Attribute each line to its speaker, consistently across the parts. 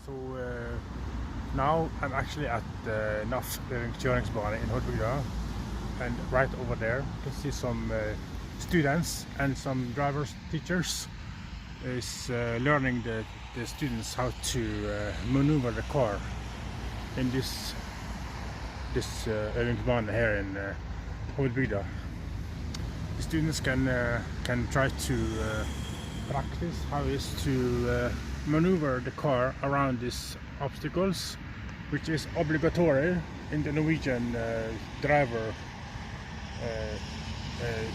Speaker 1: So now I'm actually at Naf Øvingsbane in Ørsta, and right over there you can see some students and some drivers, teachers is learning the students how to maneuver the car in this Øvingsbane here in Ørsta. The students can try to practice how it is to maneuver the car around these obstacles, which is obligatory in the Norwegian driver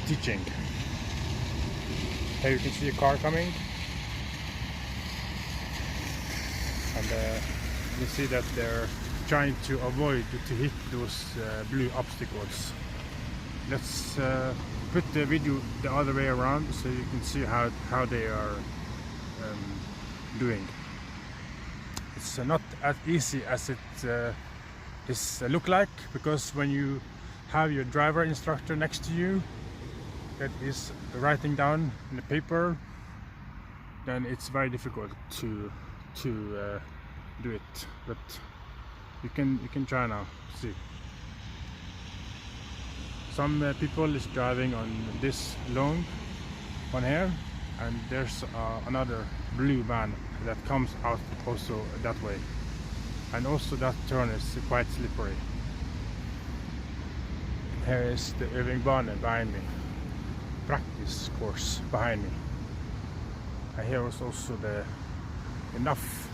Speaker 1: teaching. Here you can see a car coming, and you see that they're trying to avoid to hit those blue obstacles. Let's put the video the other way around so you can see how they are doing. It's not as easy as it is look like, because when you have your driver instructor next to you that is writing down in the paper, then it's very difficult to do it. But you can try now. See, some people is driving on this long one here, and there's another blue van that comes out also that way, and also that turn is quite slippery. Here is the Øvingsbane behind me, practice course behind me, and here is also the Naf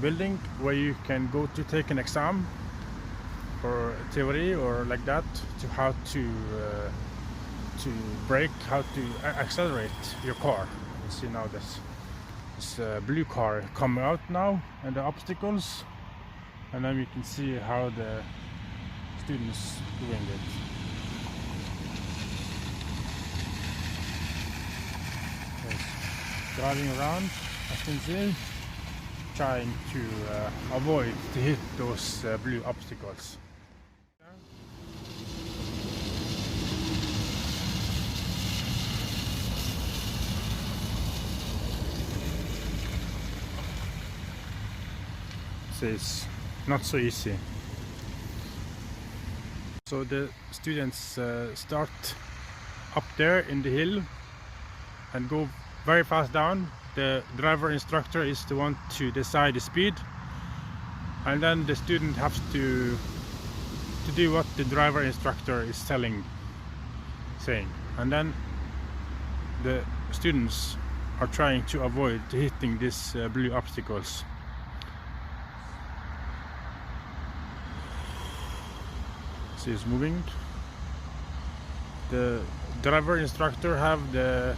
Speaker 1: building where you can go to take an exam or theory or like that, to how to brake, how to accelerate your car. You see now this blue car coming out now and the obstacles, and then we can see how the students doing it. Yes. Driving around, as you can see, trying to avoid to hit those blue obstacles. It's not so easy. So the students start up there in the hill and go very fast down. The driver instructor is the one to decide the speed, and then the student has to do what the driver instructor is saying, and then the students are trying to avoid hitting these blue obstacles. See, it's moving. The driver instructor have the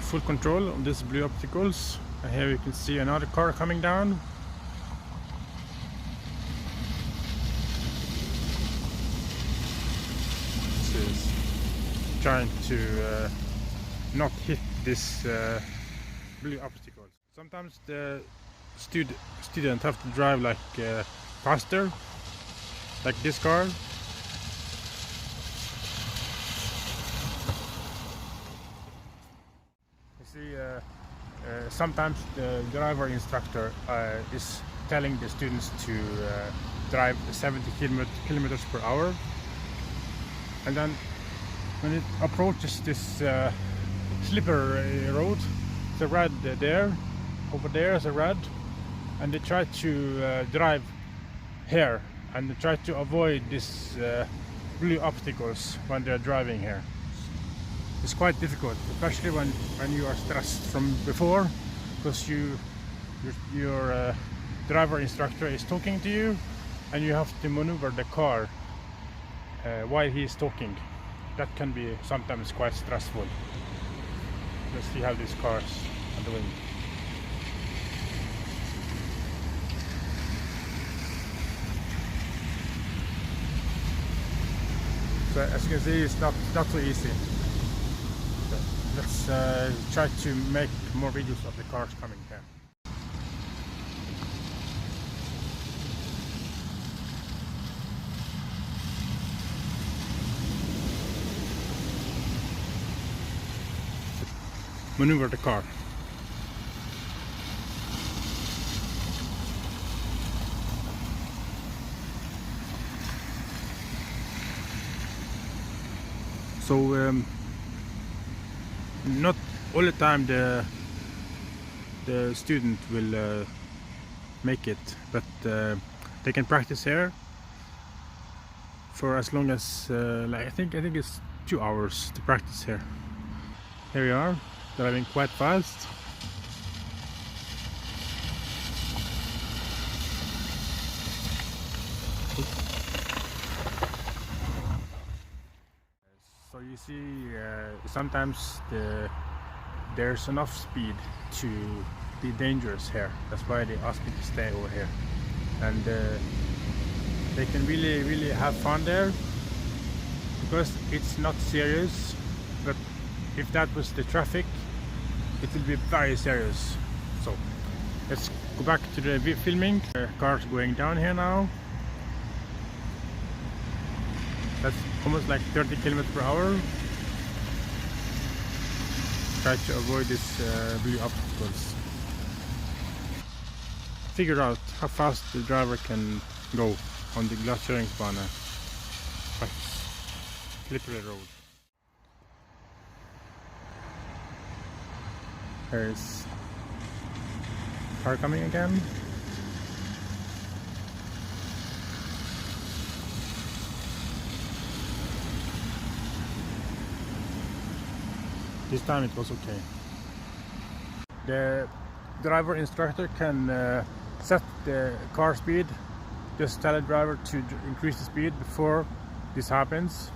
Speaker 1: full control of these blue obstacles, and here you can see another car coming down. This is trying to not hit this blue obstacles. Sometimes the student have to drive like faster, like this car. You see, sometimes the driver instructor is telling the students to drive 70 kilometers per hour, and then when it approaches this slippery road, the red there, over there is a red, and they try to drive here and try to avoid these blue obstacles when they're driving here. It's quite difficult, especially when you are stressed from before, because your driver instructor is talking to you and you have to maneuver the car while he is talking. That can be sometimes quite stressful. Let's see how these cars are doing. So as you can see, it's not so easy. So let's try to make more videos of the cars coming here. Maneuver the car. So not all the time the student will make it, but they can practice here for as long as like I think it's 2 hours to practice here. Here we are, driving quite fast. So you see, sometimes there's enough speed to be dangerous here. That's why they asked me to stay over here, and they can really have fun there because it's not serious. But if that was the traffic, it will be very serious. So let's go back to the filming. Cars going down here now. That's almost like 30 kilometers per hour. Try to avoid these blue obstacles. Figure out how fast the driver can go on the Naf Øvingsbane, quite slippery road. There's a car coming again. This time it was okay. The driver instructor can set the car speed. Just tell the driver to increase the speed before this happens,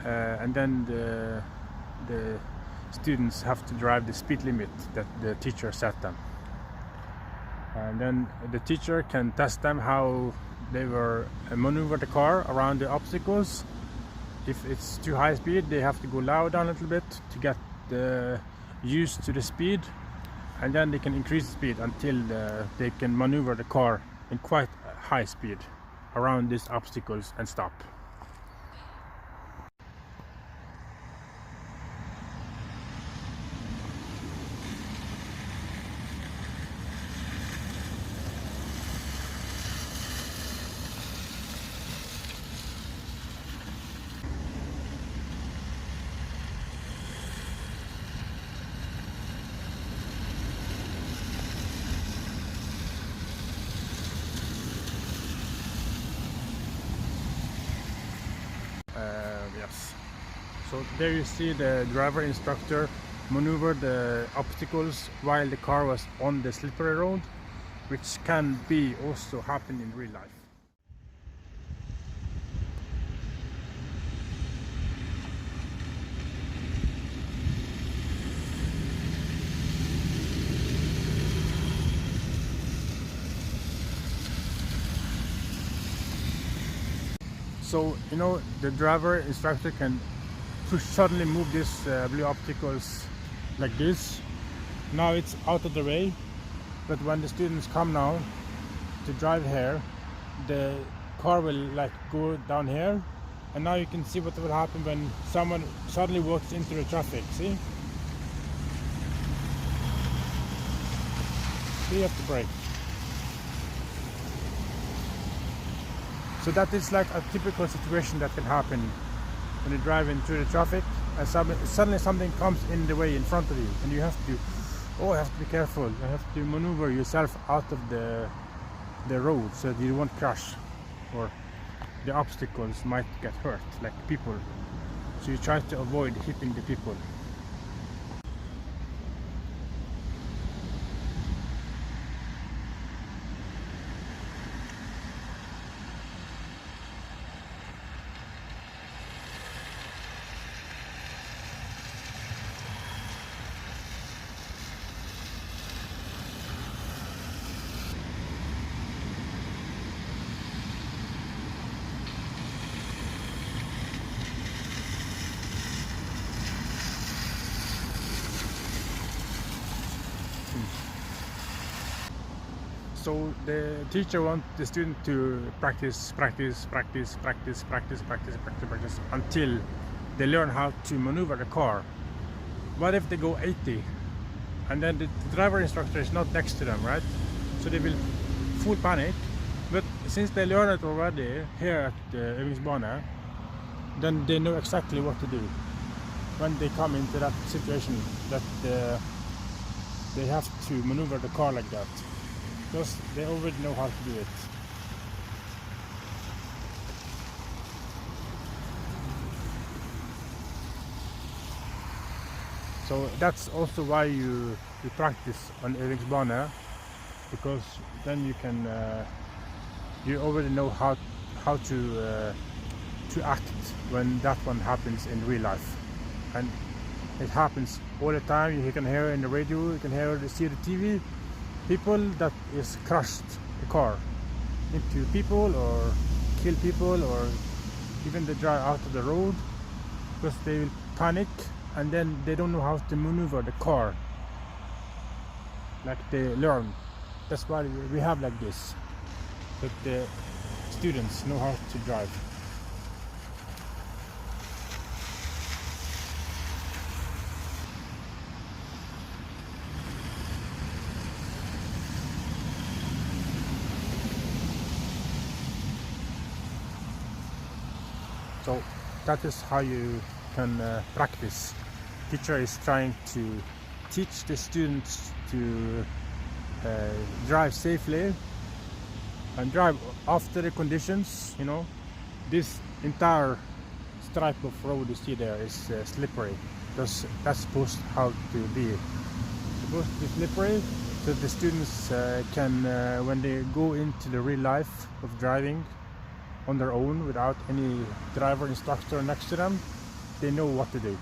Speaker 1: and then the students have to drive the speed limit that the teacher set them. And then the teacher can test them how they will maneuver the car around the obstacles. If it's too high speed, they have to go lower down a little bit to get used to the speed, and then they can increase the speed until they can maneuver the car in quite high speed around these obstacles and stop. Yes. So there you see the driver instructor maneuver the obstacles while the car was on the slippery road, which can be also happen in real life. So you know, the driver instructor can suddenly move these blue obstacles like this. Now it's out of the way, but when the students come now to drive here, the car will like go down here, and now you can see what will happen when someone suddenly walks into the traffic. See? So you have to brake. So that is like a typical situation that can happen when you drive into the traffic and suddenly something comes in the way in front of you, and you have to be careful. You have to maneuver yourself out of the road so that you won't crash, or the obstacles might get hurt, like people. So you try to avoid hitting the people. So the teacher wants the student to practice until they learn how to maneuver the car. What if they go 80 and then the driver instructor is not next to them, right? So they will full panic. But since they learn it already here at the Øvingsbane, then they know exactly what to do when they come into that situation that they have to maneuver the car like that, because they already know how to do it. So that's also why you practice on Øvingsbane, because then you can you already know how to act when that one happens in real life. And it happens all the time. You can hear in the radio, you can see the TV, people that is crushed the car into people or kill people, or even they drive out of the road because they will panic and then they don't know how to maneuver the car like they learn. That's why we have like this, that the students know how to drive. So that is how you can practice. Teacher is trying to teach the students to drive safely and drive after the conditions. You know, this entire stripe of road you see there is slippery, because that's supposed to be slippery, so the students can when they go into the real life of driving on their own without any driver instructor next to them, they know what to do.